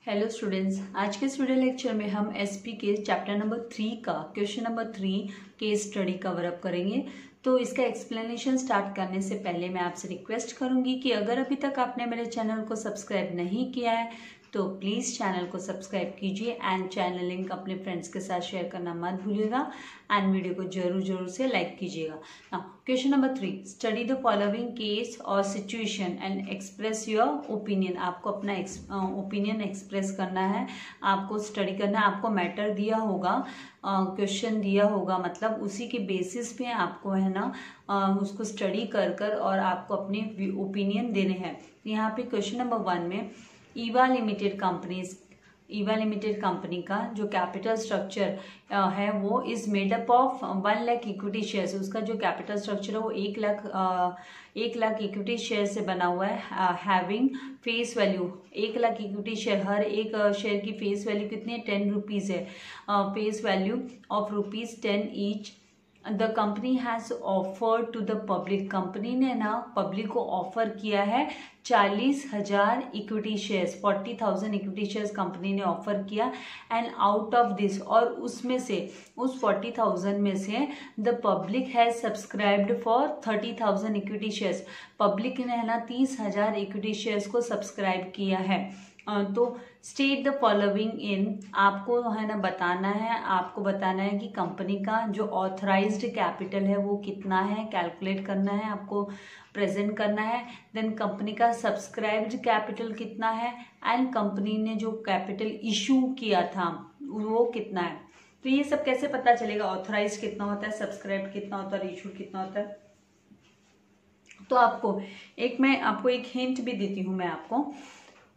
Hello students, आज के student lecture में हम एसपी के चैप्टर नंबर 3 का question number 3 case study cover up करेंगे। तो इसका एक्सप्लेनेशन स्टार्ट करने से पहले मैं आपसे रिक्वेस्ट करूंगी कि अगर अभी तक आपने मेरे चैनल को सब्सक्राइब नहीं किया है तो प्लीज़ चैनल को सब्सक्राइब कीजिए एंड चैनल लिंक अपने फ्रेंड्स के साथ शेयर करना मत भूलिएगा एंड वीडियो को जरूर से लाइक कीजिएगा। Question number 3, study the following case और situation and express your opinion. आपको अपना ओपिनियन एक्सप्रेस करना है, आपको स्टडी करना है। आपको मैटर दिया होगा, क्वेश्चन दिया होगा, मतलब उसी के बेसिस पे आपको है ना उसको स्टडी कर और आपको अपने ओपिनियन देने हैं। यहाँ पे क्वेश्चन नंबर 1 में ईवा लिमिटेड कंपनी का जो कैपिटल स्ट्रक्चर है वो is made up of 1 lakh equity shares. उसका जो कैपिटल स्ट्रक्चर है वो 1 लाख इक्विटी शेयर से बना हुआ है। Having face value 1 lakh equity share, हर एक शेयर की फेस वैल्यू कितनी है, 10 रुपीज है। Face value of ₹10 each. The company has offered to the public. Company ने ना पब्लिक को ऑफर किया है 40,000 equity shares, 40,000 equity shares company ने ऑफर किया। एंड आउट ऑफ दिस, और उसमें से उस 40,000 में से the public has subscribed for 30,000 equity shares. Public ने है ना 30,000 इक्विटी शेयर्स को सब्सक्राइब किया है। तो स्टेट द फॉलोइंग इन, आपको है ना बताना है, आपको बताना है कि कंपनी का जो ऑथराइज्ड कैपिटल है वो कितना है, कैलकुलेट करना है, आपको प्रेजेंट करना है। देन कंपनी का सब्सक्राइब्ड कैपिटल कितना है एंड कंपनी ने जो कैपिटल इशू किया था वो कितना है। तो ये सब कैसे पता चलेगा, ऑथराइज्ड कितना होता है, सब्सक्राइब्ड कितना होता है, इशू कितना होता है। तो मैं आपको एक हिंट भी देती हूँ मैं आपको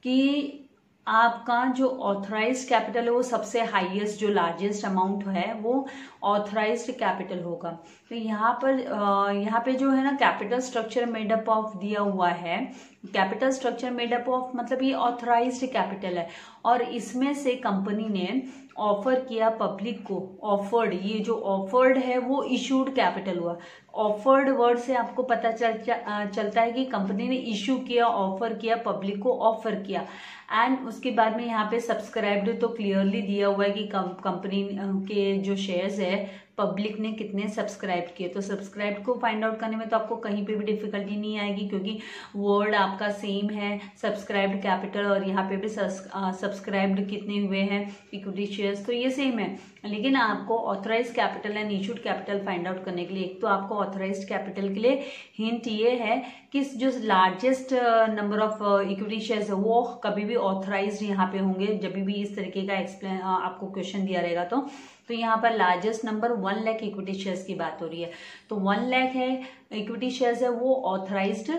कि आपका जो ऑथराइज्ड कैपिटल है वो सबसे हाईएस्ट, जो लार्जेस्ट अमाउंट है वो ऑथराइज्ड कैपिटल होगा। तो यहाँ पे जो है ना कैपिटल स्ट्रक्चर मेडअप ऑफ दिया हुआ है। कैपिटल स्ट्रक्चर मेडअप ऑफ मतलब ये ऑथराइज्ड कैपिटल है और इसमें से कंपनी ने ऑफर किया पब्लिक को। ऑफर्ड, ये जो ऑफर्ड है वो इशूड कैपिटल हुआ। ऑफर्ड वर्ड से आपको पता चलता है कि कंपनी ने इशू किया, ऑफर किया, पब्लिक को ऑफर किया। एंड उसके बाद में यहाँ पे सब्सक्राइब्ड तो क्लियरली दिया हुआ है कि कंपनी के जो शेयर्स है पब्लिक ने कितने सब्सक्राइब किए। तो सब्सक्राइब को फाइंड आउट करने में तो आपको कहीं पे भी डिफिकल्टी नहीं आएगी क्योंकि वर्ड आपका सेम है, सब्सक्राइब्ड कैपिटल, और यहाँ पे भी सब्सक्राइब्ड कितने हुए हैं इक्विटी शेयर्स, तो ये सेम है। लेकिन आपको authorised capital and issued capital find out करने के लिए एक तो आपको ऑथराइज्ड कैपिटल के लिए हिंट ये है कि जो largest number of equity shares है वो कभी भी ऑथराइज्ड यहाँ पे होंगे जब भी इस तरीके का आपको क्वेश्चन दिया रहेगा। तो यहाँ पर largest number 1 lakh equity shares की बात हो रही है। तो 1 लाख है इक्विटी शेयर्स है वो ऑथराइज्ड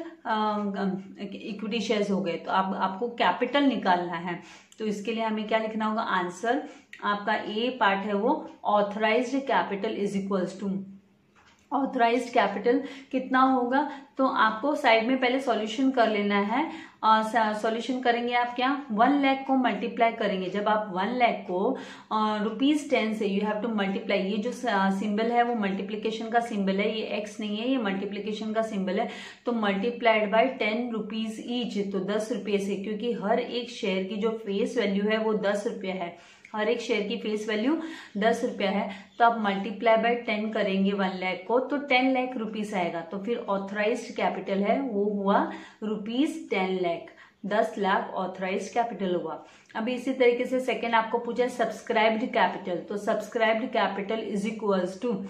इक्विटी शेयर्स हो गए। तो आपको कैपिटल निकालना है। तो इसके लिए हमें क्या लिखना होगा, आंसर आपका ए पार्ट है वो authorised capital is equals to, authorised capital कितना होगा। तो आपको साइड में पहले सॉल्यूशन कर लेना है। सॉल्यूशन करेंगे आप क्या, 1 लाख को मल्टीप्लाई करेंगे। जब आप 1 लाख को ₹10 से यू हैव टू मल्टीप्लाई, ये जो सिंबल है वो मल्टीप्लीकेशन का सिंबल है, ये एक्स नहीं है, ये मल्टीप्लीकेशन का सिंबल है। तो मल्टीप्लाइड बाय 10 रुपीज ईच, तो 10 रुपये से, क्योंकि हर एक शेयर की जो फेस वैल्यू है वो 10 रुपये है, हर एक शेयर की फेस वैल्यू 10 रुपया है। तो आप मल्टीप्लाई बाय 10 करेंगे 1 लाख को तो 10 लाख रुपीस आएगा। तो फिर ऑथराइज्ड कैपिटल है वो हुआ ₹10 लाख, 10 लाख ऑथराइज्ड कैपिटल हुआ। अभी इसी तरीके से सेकंड आपको पूछा है सब्सक्राइब्ड कैपिटल। तो subscribed capital is equals to,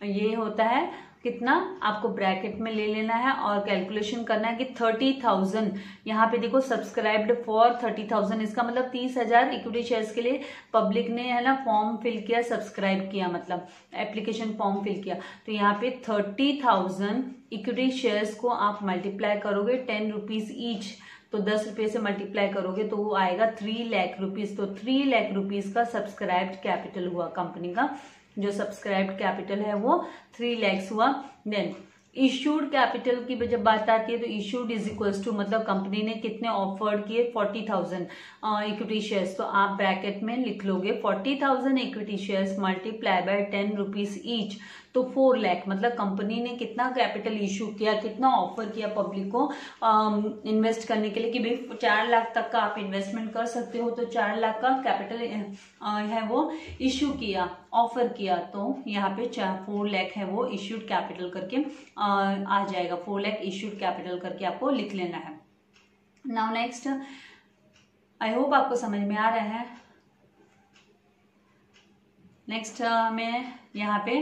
ये होता है कितना, आपको ब्रैकेट में ले लेना है और कैलकुलेशन करना है कि 30,000, यहाँ पे देखो सब्सक्राइब्ड फॉर 30,000, इसका मतलब 30,000 इक्विटी शेयर्स के लिए पब्लिक ने है ना फॉर्म फिल किया, सब्सक्राइब किया, मतलब एप्लीकेशन फॉर्म फिल किया। तो यहाँ पे 30,000 इक्विटी शेयर्स को आप मल्टीप्लाई करोगे 10 रुपीज ईच, तो 10 रुपये से मल्टीप्लाई करोगे तो वो आएगा 3 लाख रुपीज। तो 3 लाख रुपीज का सब्सक्राइब्ड कैपिटल हुआ कंपनी का। जो सब्सक्राइब्ड कैपिटल है वो 3 लाख हुआ। देन इशूड कैपिटल की जब बात आती है तो इशूड इज इक्वल्स टू, मतलब कंपनी ने कितने ऑफर्ड किए, 40,000 इक्विटी शेयर्स। तो आप ब्रैकेट में लिख लोगे 40,000 equity shares multiply by 10 rupees each. तो 4 लाख मतलब कंपनी ने कितना कैपिटल इशू किया, कितना ऑफर किया पब्लिक को इन्वेस्ट करने के लिए कि भाई 4 लाख तक का आप इन्वेस्टमेंट कर सकते हो, तो 4 लाख का कैपिटल है वो इशू किया, ऑफर किया। तो यहाँ पे 4 लाख है वो इश्यूड कैपिटल करके आ जाएगा। 4 लाख इश्यूड कैपिटल करके आपको लिख लेना है। नाउ नेक्स्ट, आई होप आपको समझ में आ रहा है। नेक्स्ट में यहाँ पे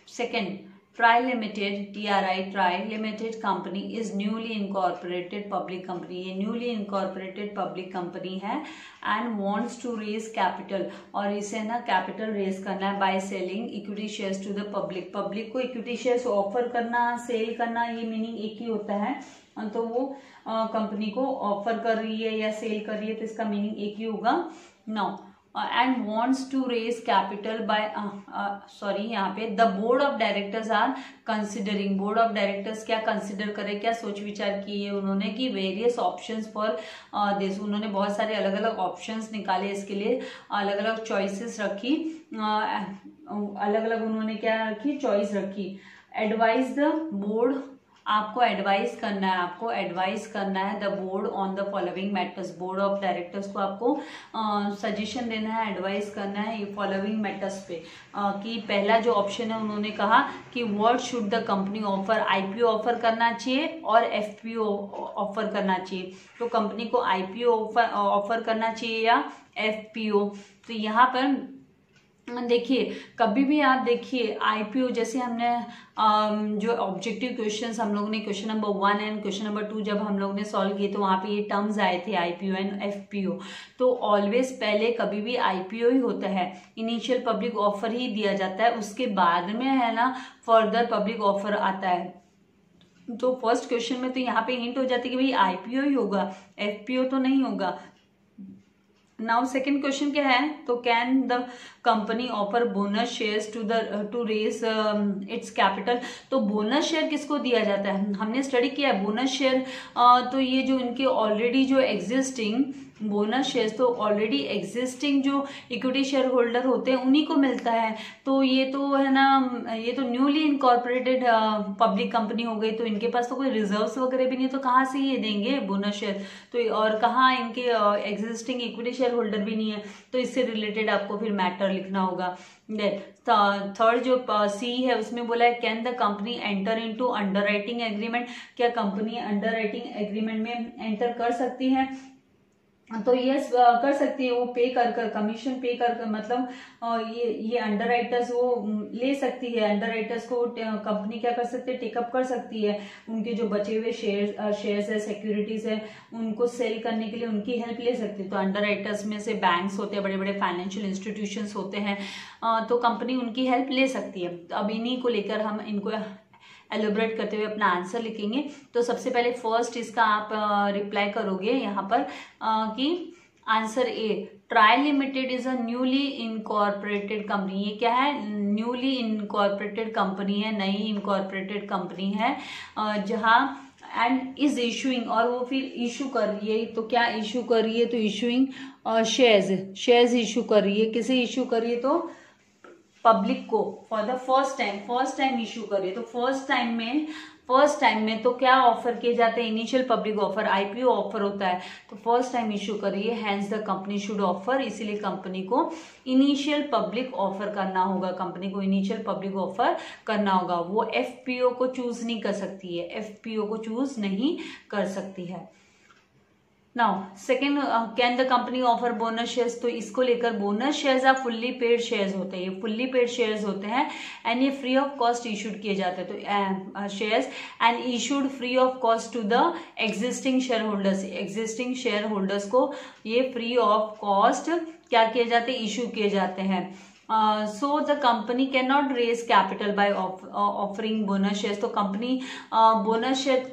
second, Tri limited, TRI Tri limited company is newly incorporated public company. ये न्यूली इनकॉर्पोरेटेड पब्लिक कंपनी है and wants to raise capital, और इसे ना कैपिटल रेज करना है by selling equity shares to the public. Public को equity shares offer करना, sell करना, ये मीनिंग एक ही होता है। तो वो कंपनी को ऑफर कर रही है या सेल कर रही है, तो इसका मीनिंग एक ही होगा। Now and wants to raise capital by यहाँ पे the board of directors are considering. Board of directors क्या कंसिडर करे, क्या सोच विचार किए उन्होंने कि वेरियस ऑप्शंस फॉर दिस। उन्होंने बहुत सारे अलग अलग ऑप्शंस निकाले, इसके लिए अलग अलग चॉइसेस रखी, अलग अलग उन्होंने क्या रखी, चॉइस रखी। एडवाइज द बोर्ड, आपको एडवाइस करना है, आपको एडवाइस करना है the board on the following matters. Board of directors को आपको सजेशन देना है, एडवाइस करना है ये फॉलोइंग मैटर्स पे कि पहला जो ऑप्शन है उन्होंने कहा कि what should the company offer, IPO offer करना चाहिए और FPO ऑफर करना चाहिए। तो कंपनी को IPO ऑफर करना चाहिए या FPO। तो यहाँ पर देखिए, कभी भी आप देखिए IPO, जैसे हमने जो ऑब्जेक्टिव क्वेश्चंस हम लोगों ने question number 1 and question number 2 जब हम लोग ने सॉल्व किए, तो वहाँ पे ये टर्म्स आए थे IPO एंड FPO। तो ऑलवेज पहले कभी भी IPO ही होता है, इनिशियल पब्लिक ऑफर ही दिया जाता है, उसके बाद में है ना फर्दर पब्लिक ऑफर आता है। तो फर्स्ट क्वेश्चन में तो यहाँ पे हिंट हो जाती है कि भाई IPO ही होगा, FPO तो नहीं होगा। नाउ सेकेंड क्वेश्चन क्या है, तो can the company offer bonus shares to raise its capital. तो बोनस शेयर किसको दिया जाता है, हमने स्टडी किया है बोनस शेयर, तो ये जो इनके ऑलरेडी जो एग्जिस्टिंग बोनस शेयर्स, तो ऑलरेडी एग्जिस्टिंग जो इक्विटी शेयर होल्डर होते हैं उन्हीं को मिलता है। तो ये तो है ना, ये तो न्यूली इनकॉर्पोरेटेड पब्लिक कंपनी हो गई, तो इनके पास तो कोई रिजर्व्स वगैरह भी नहीं, तो कहाँ से ये देंगे बोनस शेयर। तो और कहाँ इनके एग्जिस्टिंग इक्विटी शेयर होल्डर भी नहीं है, तो इससे रिलेटेड आपको फिर मैटर लिखना होगा। थर्ड जो C है उसमें बोला है can the company enter into underwriting agreement. क्या कंपनी अंडरराइटिंग एग्रीमेंट में एंटर कर सकती है, तो यस कर सकती है। वो पे कर कमीशन पे कर मतलब ये अंडरराइटर्स वो ले सकती है, अंडरराइटर्स को कंपनी क्या कर सकती है, टेकअप कर सकती है। उनके जो बचे हुए शेयर्स है, सिक्योरिटीज है, उनको सेल करने के लिए उनकी हेल्प ले सकती है। तो अंडरराइटर्स में से बैंक्स होते हैं, बड़े बड़े फाइनेंशियल इंस्टीट्यूशंस होते हैं, तो कंपनी उनकी हेल्प ले सकती है। अब इन्हीं को लेकर हम इनको एलोबरेट करते हुए अपना आंसर लिखेंगे। तो सबसे पहले फर्स्ट इसका आप रिप्लाई करोगे यहाँ पर कि answer A, try limited is a newly incorporated company. ये क्या है, न्यूली इनकॉर्पोरेटेड कंपनी है, नई इनकॉर्पोरेटेड कंपनी है, जहाँ एंड इज इशूइंग, और वो फिर इशू कर रही है। तो क्या इशू कर रही है, तो इशूइंग शेयर्स इशू कर रही है। किसे इशू कर रही है, तो पब्लिक को for the first time issue कर रही है। तो फर्स्ट टाइम में तो क्या ऑफर किए जाते हैं, initial public offer, IPO offer होता है। तो फर्स्ट टाइम इशू कर रही है, hence the company should offer, इसीलिए कंपनी को इनिशियल पब्लिक ऑफर करना होगा, कंपनी को इनिशियल पब्लिक ऑफर करना होगा। वो FPO को चूज नहीं कर सकती है, FPO को चूज नहीं कर सकती है। Now second, can the company offer bonus shares. तो इसको लेकर bonus shares are fully paid shares होते हैं, ये फुल्ली पेड शेयर्स होते हैं एंड ये फ्री ऑफ कॉस्ट इशूड किए जाते हैं। तो shares and issued free of cost to the existing share holders, existing share holders को ये फ्री ऑफ कॉस्ट क्या किए जाते हैं, इशू किए जाते हैं। So the company can not raise capital by offering bonus shares. तो कंपनी बोनस शेयर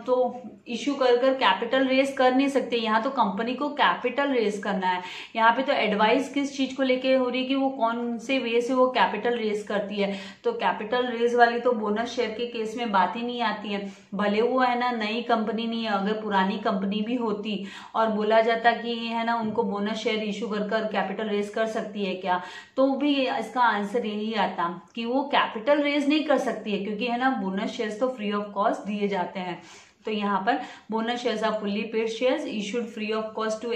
तो इशू कर कैपिटल रेज कर नहीं सकते। यहाँ तो कंपनी को कैपिटल रेज करना है। यहाँ पे तो एडवाइस किस चीज को लेके हो रही है कि वो कौन से वे से वो कैपिटल रेज करती है। तो कैपिटल रेज वाली तो बोनस शेयर के केस में बात ही नहीं आती है। भले वो है ना नई कंपनी नहीं है, अगर पुरानी कंपनी भी होती और बोला जाता कि है ना उनको बोनस शेयर इशू कर कैपिटल रेज कर सकती है क्या, तो भी इसका आंसर यही आता कि वो कैपिटल रेज नहीं कर सकती है, क्योंकि है ना बोनस शेयर्स तो फ्री ऑफ कॉस्ट दिए जाते हैं। तो यहाँ पर bonus shares are fully paid shares issued free of cost to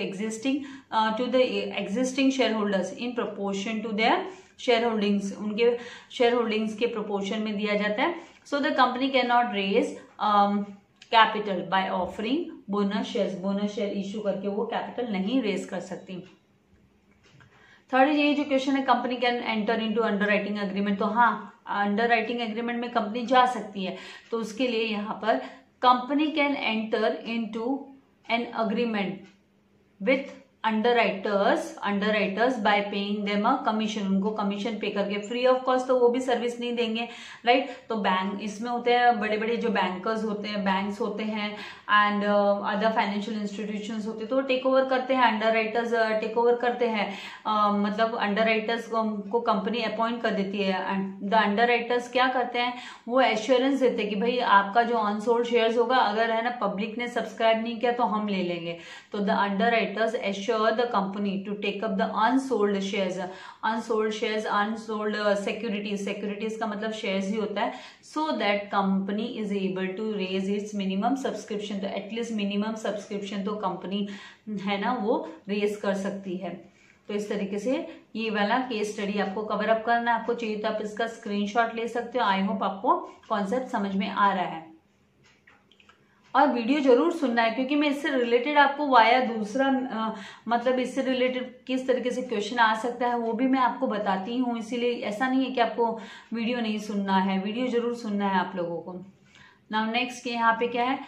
the existing share holders in proportion to their share holdings, उनके शेयर होल्डिंग्स के प्रोपोर्शन में दिया जाता है। So the company can not raise capital by offering bonus share issue करके वो capital नहीं raise कर सकती। थर्ड ये जो क्वेश्चन है, company can enter into under writing agreement, तो हाँ अंडर राइटिंग एग्रीमेंट में कंपनी जा सकती है। तो उसके लिए यहाँ पर company can enter into an agreement with underwriters bye paying them a commission, उनको कमीशन पे करके, फ्री ऑफ कॉस्ट तो वो भी सर्विस नहीं देंगे, राइट। तो बैंक इसमें होते हैं बड़े बड़े जो बैंकर्स होते हैं, बैंक्स होते हैं एंड अदर फाइनेंशियल इंस्टीट्यूशंस होते हैं, तो टेक ओवर करते हैं, अंडरराइटर्स टेक ओवर करते हैं, मतलब अंडरराइटर्स को कंपनी अपॉइंट कर देती है। द अंडरराइटर्स क्या करते हैं, वो एश्योरेंस देते हैं कि भाई आपका जो अनसोल्ड शेयर्स होगा, अगर है ना पब्लिक ने सब्सक्राइब नहीं किया तो हम ले लेंगे। तो the underwriters assure the company to take up the unsold shares, unsold securities का मतलब shares ही होता है, so that company is able to raise its minimum subscription, तो एटलीस्ट मिनिमम सब्सक्रिप्शन तो कंपनी है ना वो रेज कर सकती है। तो इस तरीके से ये वाला केस स्टडी आपको कवर अप करना है। आपको चाहिए तो आप इसका स्क्रीनशॉट ले सकते हो। आई होप आपको कॉन्सेप्ट समझ में आ रहा है और वीडियो जरूर सुनना है, क्योंकि मैं इससे रिलेटेड आपको वाया दूसरा मतलब इससे रिलेटेड किस तरीके से क्वेश्चन आ सकता है वो भी मैं आपको बताती हूँ। इसीलिए ऐसा नहीं है कि आपको वीडियो नहीं सुनना है, वीडियो जरूर सुनना है आप लोगों को। नाउ नेक्स्ट यहाँ पे क्या है,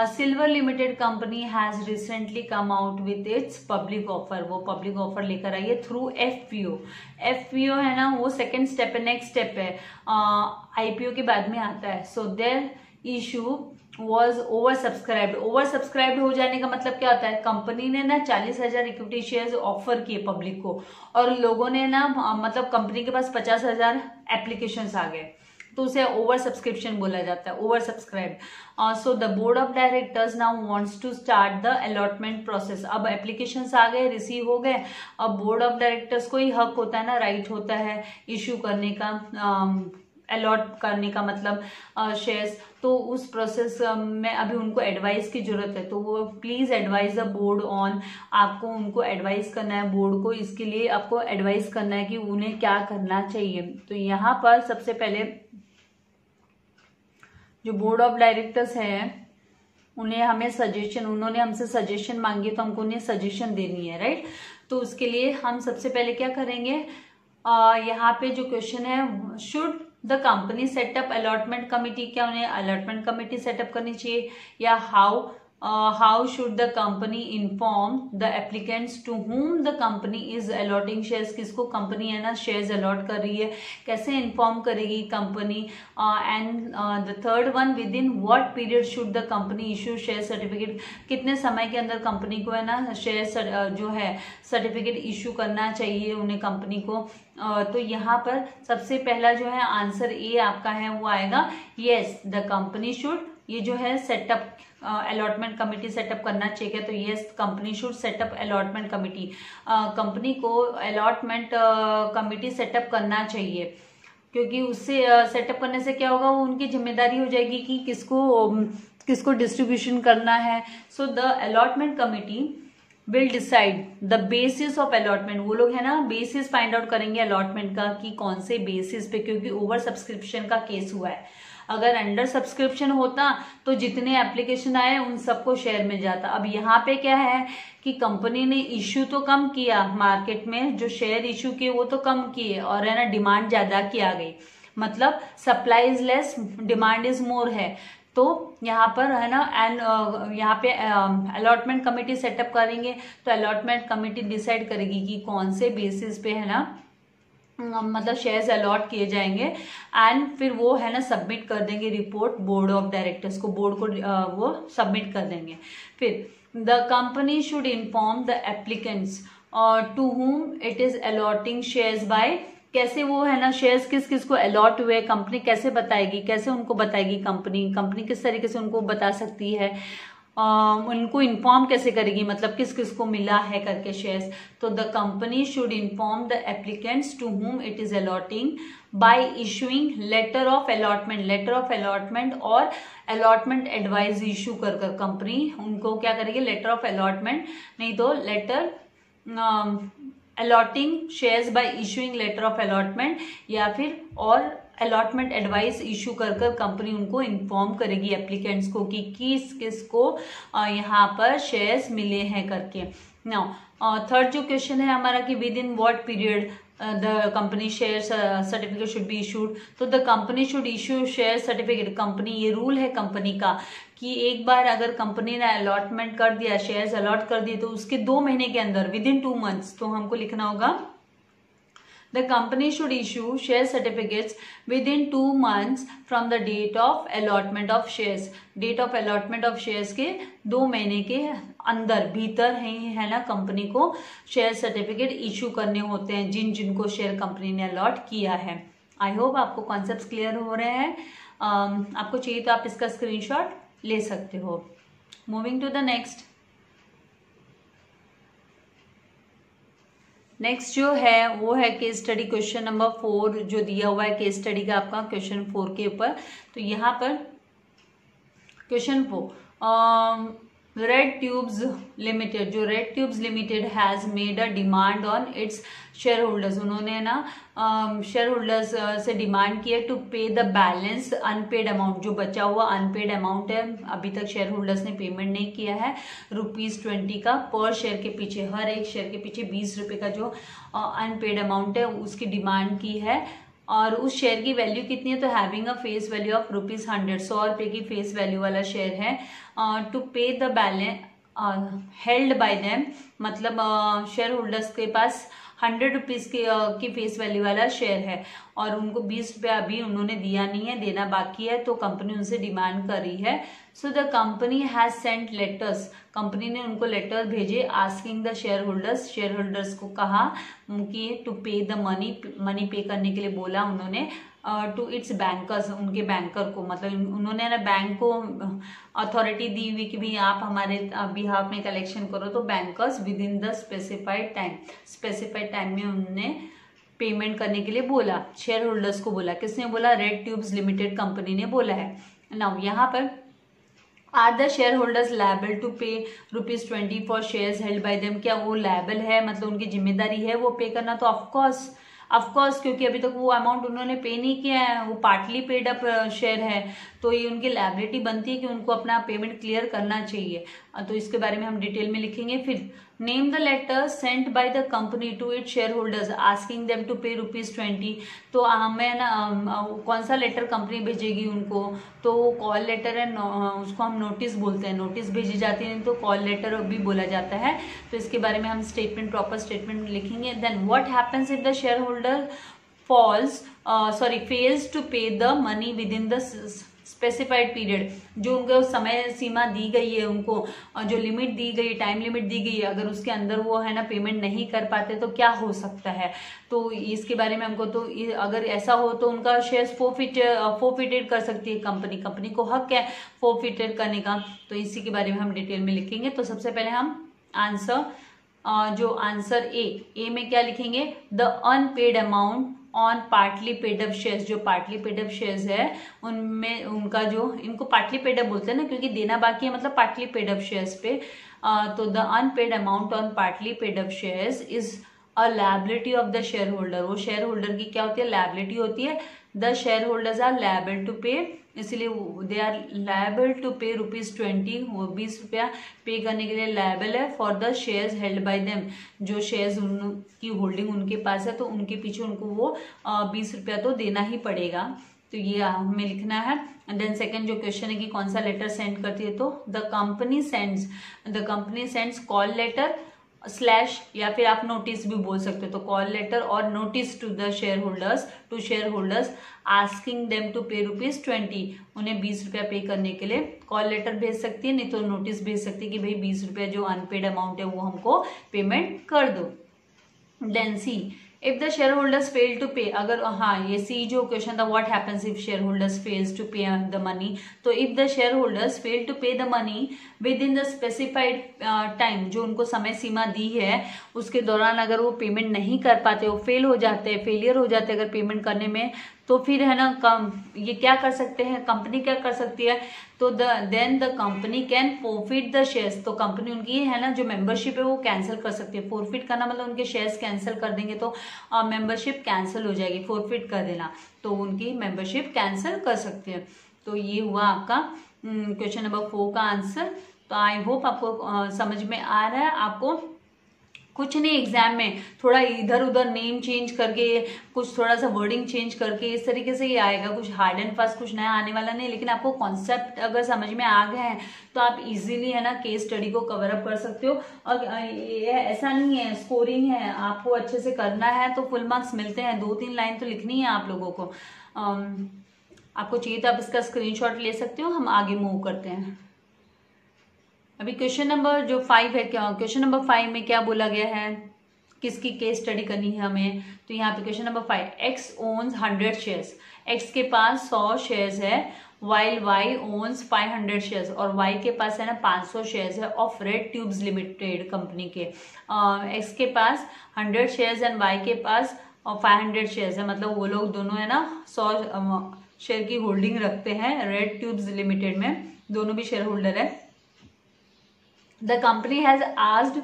silver limited company has recently come out with its public offer, वो पब्लिक ऑफर लेकर आई है थ्रू एफपीओ। एफपीओ है ना वो सेकेंड स्टेप है, नेक्स्ट स्टेप है, आईपीओ के बाद में आता है। So there issue was over subscribed हो जाने का मतलब क्या होता है, कंपनी ने ना 40,000 इक्विटी शेयर्स ऑफर किए पब्लिक को और लोगों ने ना मतलब कंपनी के पास 50,000 एप्लीकेशंस आ गए, तो उसे ओवर सब्सक्रिप्शन बोला जाता है, over subscribe. So the board of directors now wants to start the allotment process. अब एप्लीकेशंस आ गए, रिसीव हो गए, अब बोर्ड ऑफ डायरेक्टर्स को ही हक होता है ना, राइट होता है इश्यू करने का, अलॉट करने का मतलब शेयर्स। तो उस प्रोसेस में अभी उनको एडवाइस की जरूरत है, तो वो please advise the board on, आपको उनको एडवाइस करना है बोर्ड को, इसके लिए आपको एडवाइस करना है कि उन्हें क्या करना चाहिए। तो यहाँ पर सबसे पहले जो बोर्ड ऑफ डायरेक्टर्स है उन्हें उन्होंने हमसे सजेशन मांगी, तो हमको उन्हें सजेशन देनी है, राइट। तो उसके लिए हम सबसे पहले क्या करेंगे, यहाँ पे जो क्वेश्चन है, should the company set up allotment committee, क्या उन्हें अलॉटमेंट कमिटी सेटअप करनी चाहिए, या how should the company inform the applicants to whom the company is allotting shares, किसको कंपनी है ना शेयर्स अलॉट कर रही है, कैसे इन्फॉर्म करेगी company. And the third one, with in what period should the company issue share certificate, कितने समय के अंदर कंपनी को है ना शेयर जो है सर्टिफिकेट इशू करना चाहिए उन्हें कंपनी को। तो यहाँ पर सबसे पहला जो है आंसर ए आपका है वो आएगा, यस द कंपनी शुड, ये जो है सेटअप अलॉटमेंट कमिटी सेटअप करना चाहिए, तो yes company should setup allotment committee, company को अलॉटमेंट कमिटी सेटअप करना चाहिए, क्योंकि उससे सेटअप करने से क्या होगा, वो उनकी जिम्मेदारी हो जाएगी कि किसको डिस्ट्रीब्यूशन करना है। So the allotment committee will decide the basis of allotment, वो लोग है ना बेसिस फाइंड आउट करेंगे अलॉटमेंट का कि कौन से बेसिस पे, क्योंकि ओवर सब्सक्रिप्शन का केस हुआ है। अगर अंडर सब्सक्रिप्शन होता तो जितने एप्लीकेशन आए उन सबको शेयर मिल जाता। अब यहाँ पे क्या है कि कंपनी ने इश्यू तो कम किया, मार्केट में जो शेयर इश्यू किए वो तो कम किए, और है ना डिमांड ज्यादा की आ गई, मतलब supply is less demand is more है। तो यहाँ पर है ना एंड यहाँ पे अलॉटमेंट कमेटी सेटअप करेंगे, तो अलॉटमेंट कमेटी डिसाइड करेगी कि कौन से बेसिस पे है ना मतलब शेयर्स अलॉट किए जाएंगे, एंड फिर वो है ना सबमिट कर देंगे रिपोर्ट बोर्ड ऑफ डायरेक्टर्स को, बोर्ड को वो सबमिट कर देंगे। फिर the company should inform the applicants to whom it is allotting shares by, कैसे वो है ना शेयर्स किस किस को अलॉट हुए, कंपनी कैसे बताएगी, कैसे उनको बताएगी कंपनी किस तरीके से उनको बता सकती है। उनको इन्फॉर्म कैसे करेगी, मतलब किस किस को मिला है करके शेयर्स। तो the company should inform the applicants to whom it is allotting by issuing letter of allotment और अलॉटमेंट एडवाइस इशू कर कंपनी उनको क्या करेगी, लेटर ऑफ अलॉटमेंट नहीं तो letter allotting shares by issuing letter of allotment या फिर और अलॉटमेंट एडवाइस इशू कर कंपनी उनको इन्फॉर्म करेगी एप्लीकेंट्स को कि किस किस को यहाँ पर शेयर्स मिले हैं करके। नाउ थर्ड जो क्वेश्चन है हमारा कि within what period the company share certificate should be issued. तो the company should issue share certificate, company ये रूल है कंपनी का कि एक बार अगर कंपनी ने अलॉटमेंट कर दिया, शेयर्स अलॉट कर दिए, तो उसके 2 महीने के अंदर विद इन 2 मंथ्स, तो हमको लिखना होगा the company should issue share certificates within 2 months from the date of allotment of shares। Date of allotment of shares के 2 महीने के अंदर भीतर है ना कंपनी को शेयर सर्टिफिकेट इशू करने होते हैं जिनको शेयर कंपनी ने अलॉट किया है। आई होप आपको कॉन्सेप्ट्स क्लियर हो रहे हैं। आपको चाहिए तो आप इसका स्क्रीनशॉट ले सकते हो। मूविंग टू द नेक्स्ट जो है वो है केस स्टडी क्वेश्चन नंबर 4 जो दिया हुआ है केस स्टडी का आपका क्वेश्चन 4 के ऊपर। तो यहाँ पर क्वेश्चन 4, रेड ट्यूब्स लिमिटेड, जो red tubes limited has made a demand on it's share holders, उन्होंने ना शेयर होल्डर्स से डिमांड किया to pay the balance unpaid amount, जो बचा हुआ अनपेड अमाउंट है अभी तक शेयर होल्डर्स ने पेमेंट नहीं किया है, ₹20 का पर शेयर के पीछे, हर एक शेयर के पीछे 20 रुपये का जो अनपेड अमाउंट है उसकी डिमांड की है। और उस शेयर की वैल्यू कितनी है, तो having a face value of ₹100, 100 रुपये की फेस वैल्यू वाला शेयर है। To pay the balance held by them, मतलब शेयर होल्डर्स के पास 100 रुपीज की फेस वैल्यू वाला शेयर है और उनको 20 रुपये अभी उन्होंने दिया नहीं है, देना बाकी है, तो कंपनी उनसे डिमांड कर रही है। So the company has sent letters, company ने उनको लेटर भेजे आस्किंग द शेयर होल्डर्स को कहा कि टू पे द मनी पे करने के लिए बोला उन्होंने टू इट्स बैंकर्स, उनके बैंकर को, मतलब उन्होंने ना बैंक को अथॉरिटी दी हुई कि भाई आप हमारे बिहाफ में कलेक्शन करो, तो bankers with in the specified time में उन्होंने पेमेंट करने के लिए बोला, शेयर होल्डर्स को बोला। किसने बोला, रेड ट्यूब्स लिमिटेड कंपनी ने बोला है। नाउ यहाँ पर are the share holders liable to pay ₹20 for shares held by them, क्या वो लायबल है, मतलब उनकी जिम्मेदारी है वो पे करना, तो ऑफकोर्स क्योंकि अभी तक वो अमाउंट उन्होंने पे नहीं किया है, वो पार्टली पेड अप शेयर है, तो ये उनकी लायबिलिटी बनती है कि उनको अपना पेमेंट क्लियर करना चाहिए। तो इसके बारे में हम डिटेल में लिखेंगे। फिर name the letter sent by the company to its share holders asking them to pay ₹20, तो हमें ना कौन सा लेटर कंपनी भेजेगी उनको, तो कॉल लेटर है, उसको हम नोटिस बोलते हैं, नोटिस भेजी जाती है तो कॉल लेटर भी बोला जाता है। तो इसके बारे में हम प्रॉपर स्टेटमेंट लिखेंगे। Then what happens if the share holder fails to pay the money within the specified period, जो उनको समय सीमा दी गई है, उनको जो लिमिट दी गई, टाइम लिमिट दी गई है, अगर उसके अंदर वो है ना पेमेंट नहीं कर पाते तो क्या हो सकता है। तो इसके बारे में हमको, तो अगर ऐसा हो तो उनका शेयर्स फोरफिटेड कर सकती है कंपनी को हक है फोरफिटेड करने का। तो इसी के बारे में हम डिटेल में लिखेंगे। तो सबसे पहले हम आंसर ए में क्या लिखेंगे, the unpaid amount on partly paid up shares, जो पार्टली पेड अप शेयर्स है उनमें उनका जो, इनको पार्टली पेड अप बोलते हैं ना क्योंकि देना बाकी है, मतलब पार्टली पेड अप शेयर्स पे। तो the unpaid amount on partly paid up shares is a liability of the share holder, वो शेयर होल्डर की क्या होती है, लायबिलिटी होती है। The share holders are liable to pay, इसलिए they are liable to pay ₹20, वो 20 रुपया पे करने के लिए लायबल है for the shares held by them, जो शेयर्स उनकी होल्डिंग उनके पास है तो उनके पीछे उनको वो 20 रुपया तो देना ही पड़ेगा। तो ये हमें लिखना है। देन सेकंड जो क्वेश्चन है कि कौन सा लेटर सेंड करती है, तो the company sends call letter slash, या फिर आप नोटिस भी बोल सकते हो, तो कॉल लेटर और notice to the share holders asking them to pay ₹20, उन्हें 20 रुपया पे करने के लिए कॉल लेटर भेज सकती है, नहीं तो नोटिस भेज सकती है कि भाई 20 रुपया जो अनपेड अमाउंट है वो हमको पेमेंट कर दो। Then see if the share holders fail to pay, अगर हाँ ये सी जो क्वेश्चन था, what happens if shareholders fails to pay the money, तो if the share holders fail to pay the money within the specified time, जो उनको समय सीमा दी है उसके दौरान अगर वो पेमेंट नहीं कर पाते, वो फेल हो जाते हैं, फेलियर हो जाते हैं अगर पेमेंट करने में, तो फिर है ना ये क्या कर सकते हैं, कंपनी क्या कर सकती है, तो then the company can forfeit the shares, तो कंपनी उनकी है ना जो मेंबरशिप है वो कैंसिल कर सकती है। फोरफिट करना मतलब उनके शेयर्स कैंसिल कर देंगे तो मेंबरशिप कैंसिल हो जाएगी, फोरफिट कर देना, तो उनकी मेंबरशिप कैंसिल कर सकती है। तो ये हुआ आपका क्वेश्चन नंबर 4 का आंसर। तो आई होप आपको समझ में आ रहा है। आपको कुछ नहीं, एग्जाम में थोड़ा इधर उधर नेम चेंज करके, कुछ थोड़ा सा वर्डिंग चेंज करके, इस तरीके से ही आएगा, कुछ हार्ड एंड फास्ट कुछ नया आने वाला नहीं। लेकिन आपको कॉन्सेप्ट अगर समझ में आ गए हैं तो आप इजीली है ना केस स्टडी को कवर अप कर सकते हो। और ऐसा नहीं है स्कोरिंग है, आपको अच्छे से करना है तो फुल मार्क्स मिलते हैं। 2-3 लाइन तो लिखनी है आप लोगों को। आपको चाहिए तो आप इसका स्क्रीनशॉट ले सकते हो। हम आगे मूव करते हैं। अभी क्वेश्चन नंबर जो 5 है, क्या क्वेश्चन नंबर 5 में क्या बोला गया है, किसकी केस स्टडी करनी है हमें। तो यहाँ पे question number 5, X owns 100 shares, X के पास 100 शेयर्स है, वाइल वाई ओन्स 500 शेयर्स, और वाई के पास है ना 500 शेयर्स है of red tubes limited company के। एक्स के पास 100 शेयर्स एंड वाई के पास 500 शेयर्स है, मतलब वो लोग दोनों है ना 100 शेयर की होल्डिंग रखते हैं रेड ट्यूब्स लिमिटेड में, दोनों भी शेयर होल्डर है। The company has asked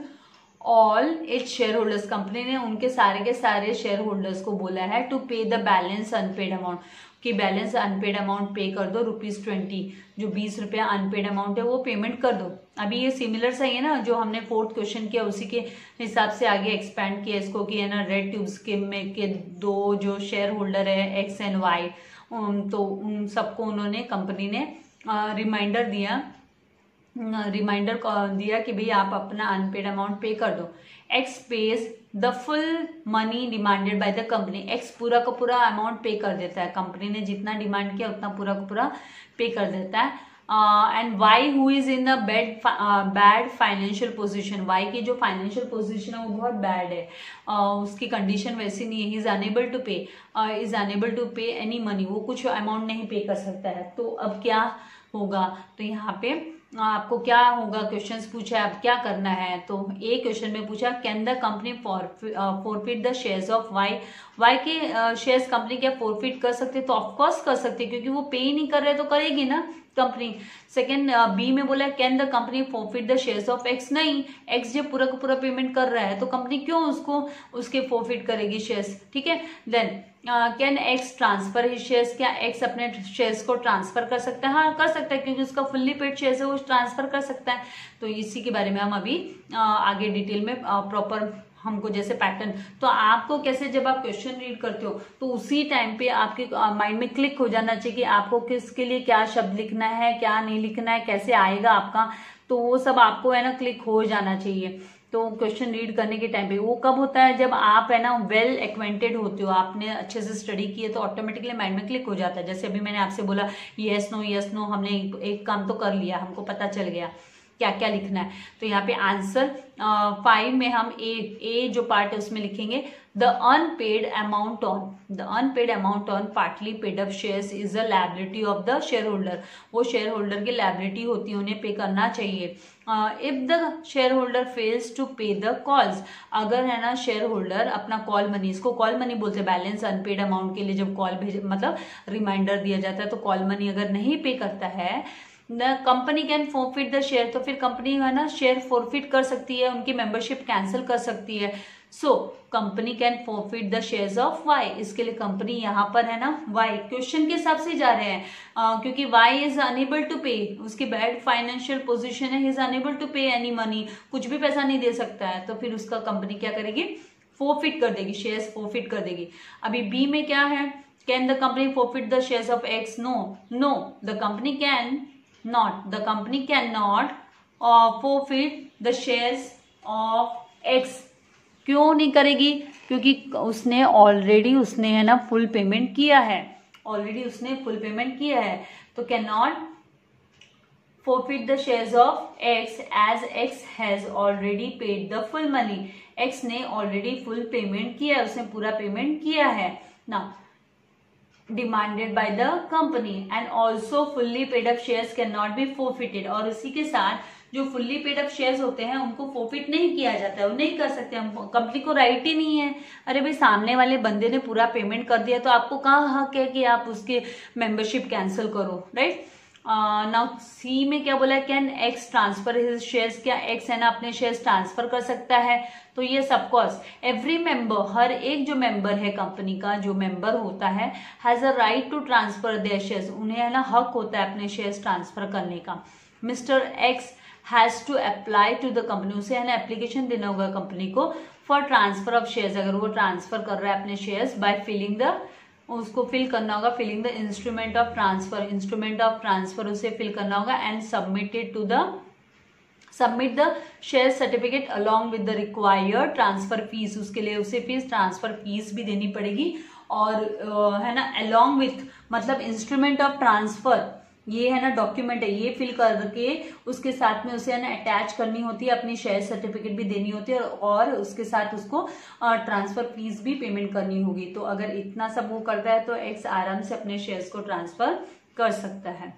all it's share holders, company ने उनके सारे के सारे शेयर होल्डर्स को बोला है to pay the balance unpaid amount, कि बैलेंस अनपेड अमाउंट पे कर दो ₹20, जो 20 रुपया अनपेड अमाउंट है वो पेमेंट कर दो। अभी ये सिमिलर सा ही है ना जो हमने 4th क्वेश्चन किया, उसी के हिसाब से आगे एक्सपेंड किया इसको, कि है ना रेड ट्यूब्स के दो जो शेयर होल्डर है एक्स एंड वाई, तो उन सबको उन्होंने कंपनी ने रिमाइंडर दिया कि भाई आप अपना अनपेड अमाउंट पे कर दो। X page the full money demanded by the company, x पूरा का पूरा अमाउंट पे कर देता है, कंपनी ने जितना डिमांड किया उतना पूरा का पूरा पे कर देता है। And Y who is in the bad financial position, Y की जो फाइनेंशियल पोजीशन है वो बहुत बैड है, उसकी कंडीशन वैसी नहीं है, ही इज अनेबल टू पे एनी मनी, वो कुछ अमाउंट नहीं पे कर सकता है। तो अब क्या होगा, तो यहाँ पे आपको क्या होगा, क्वेश्चंस पूछा है, अब क्या करना है। तो ए क्वेश्चन में पूछा can the company forfeit the shares of Y, Y के शेयर्स कंपनी क्या फॉरफिट कर सकते, तो ऑफकोर्स कर सकते, क्योंकि वो पे ही नहीं कर रहे तो करेगी ना कंपनी। सेकेंड बी में बोला can the company forfeit the shares of x, नहीं, एक्स जब पूरा का पूरा पेमेंट कर रहा है तो कंपनी क्यों उसके फॉरफिट करेगी शेयर्स, ठीक है। Then can X transfer his shares, क्या एक्स अपने शेयर्स को ट्रांसफर कर सकता है, हाँ कर सकता है, क्योंकि उसका फुल्ली पेड शेयर्स है वो ट्रांसफर कर सकता है। तो इसी के बारे में हम अभी आगे डिटेल में प्रॉपर हमको जैसे पैटर्न, तो आपको कैसे जब आप क्वेश्चन रीड करते हो तो उसी टाइम पे आपके माइंड में क्लिक हो जाना चाहिए कि आपको किसके लिए क्या शब्द लिखना है, क्या नहीं लिखना है, कैसे आएगा आपका, तो वो सब आपको है ना क्लिक हो जाना चाहिए। तो क्वेश्चन रीड करने के टाइम पे वो कब होता है, जब आप है ना वेल एक्वेंटेड होते हो, आपने अच्छे से स्टडी की है तो ऑटोमेटिकली माइंड में क्लिक हो जाता है। जैसे अभी मैंने आपसे बोला यस नो, हमने एक काम तो कर लिया, हमको पता चल गया क्या क्या लिखना है। तो यहाँ पे आंसर 5 में हम ए जो पार्ट है उसमें लिखेंगे the unpaid amount on partly paid up shares is a liability of the share holder, वो शेयर होल्डर की लायबिलिटी होती है, उन्हें पे करना चाहिए। If the share holder fails to pay the calls, अगर है ना शेयर होल्डर अपना कॉल मनी, इसको कॉल मनी बोलते हैं बैलेंस अनपेड अमाउंट के लिए, जब कॉल मतलब रिमाइंडर दिया जाता है तो कॉल मनी अगर नहीं पे करता है the company can forfeit the share, तो फिर कंपनी है ना शेयर फॉरफिट कर सकती है, उनकी मेंबरशिप कैंसिल कर सकती है। So company can forfeit the shares of Y, इसके लिए कंपनी यहाँ पर है ना वाई क्वेश्चन के हिसाब से जा रहे हैं, क्योंकि वाई इज अनेबल टू पे, उसकी बैड फाइनेंशियल पोजीशन है, ही इज अनेबल टू पे एनी मनी, कुछ भी पैसा नहीं दे सकता है, तो फिर उसका कंपनी क्या करेगी, फॉरफिट कर देगी, शेयर्स फॉरफिट कर देगी। अभी बी में क्या है, can the company forfeit the shares of x, know the company can not forfeit the shares of X, क्यों नहीं करेगी, क्योंकि उसने है ना फुल पेमेंट किया है, तो can not forfeit the shares of X as X has already paid the full money, x ने ऑलरेडी फुल पेमेंट किया है, उसने पूरा पेमेंट किया है ना, demanded by the company, and also fully paid up shares can not be forfeited, और उसी के साथ जो फुल्ली पेड अप शेयर्स होते हैं उनको फोरफिट नहीं किया जाता है, वो नहीं कर सकते हम, कंपनी को राइट ही नहीं है। अरे भाई सामने वाले बंदे ने पूरा पेमेंट कर दिया तो आपको कहाँ हक है कि आप उसके मेंबरशिप कैंसिल करो, राइट। नाउ सी में क्या बोला है, can X transfer his shares, क्या एक्स है ना अपने शेयर्स ट्रांसफर कर सकता है, तो ये सबकोर्स एवरी मेंबर, हर एक जो मेंबर है कंपनी का जो मेंबर होता है has a right to transfer their shares, उन्हें है ना हक होता है अपने शेयर्स ट्रांसफर करने का। Mister X has to apply to the company, उसे है ना एप्लीकेशन देना होगा कंपनी को फॉर ट्रांसफर ऑफ शेयर्स, अगर वो ट्रांसफर कर रहा है अपने शेयर्स बाय फिलिंग द, उसको फिल करना होगा filling the instrument of transfer, instrument of transfer उसे फिल करना होगा, and submit the share certificate along with the required transfer fees, उसके लिए उसे फीस ट्रांसफर फीस भी देनी पड़ेगी, और है ना अलॉन्ग विथ मतलब इंस्ट्रूमेंट ऑफ ट्रांसफर, ये है ना डॉक्यूमेंट है, ये फिल करके उसके साथ में उसे है ना अटैच करनी होती है, अपनी शेयर सर्टिफिकेट भी देनी होती है, और उसके साथ उसको ट्रांसफर फीस भी पेमेंट करनी होगी। तो अगर इतना सब वो करता है तो एक्स आराम से अपने शेयर्स को ट्रांसफर कर सकता है।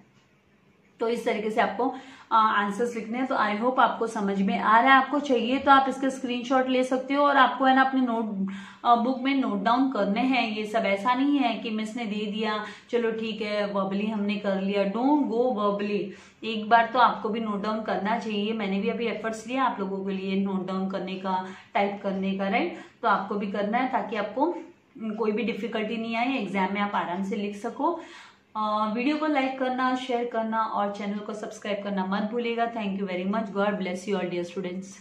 तो इस तरीके से आपको आंसर्स लिखने हैं। तो आई होप आपको समझ में आ रहा है, आपको चाहिए तो आप इसके स्क्रीनशॉट ले सकते हो, और आपको है ना अपने नोट बुक में नोट डाउन करने हैं ये सब। ऐसा नहीं है कि मिस ने दे दिया चलो ठीक है वर्बली हमने कर लिया, डोंट गो वर्बली, एक बार तो आपको भी नोट डाउन करना चाहिए। मैंने भी अभी एफर्ट्स लिया आप लोगों के लिए नोट डाउन करने का, टाइप करने का, राइट। तो आपको भी करना है ताकि आपको कोई भी डिफिकल्टी नहीं आए, एग्जाम में आप आराम से लिख सको। वीडियो को लाइक करना, शेयर करना और चैनल को सब्सक्राइब करना मत भूलिएगा। Thank you very much. God bless you all dear students.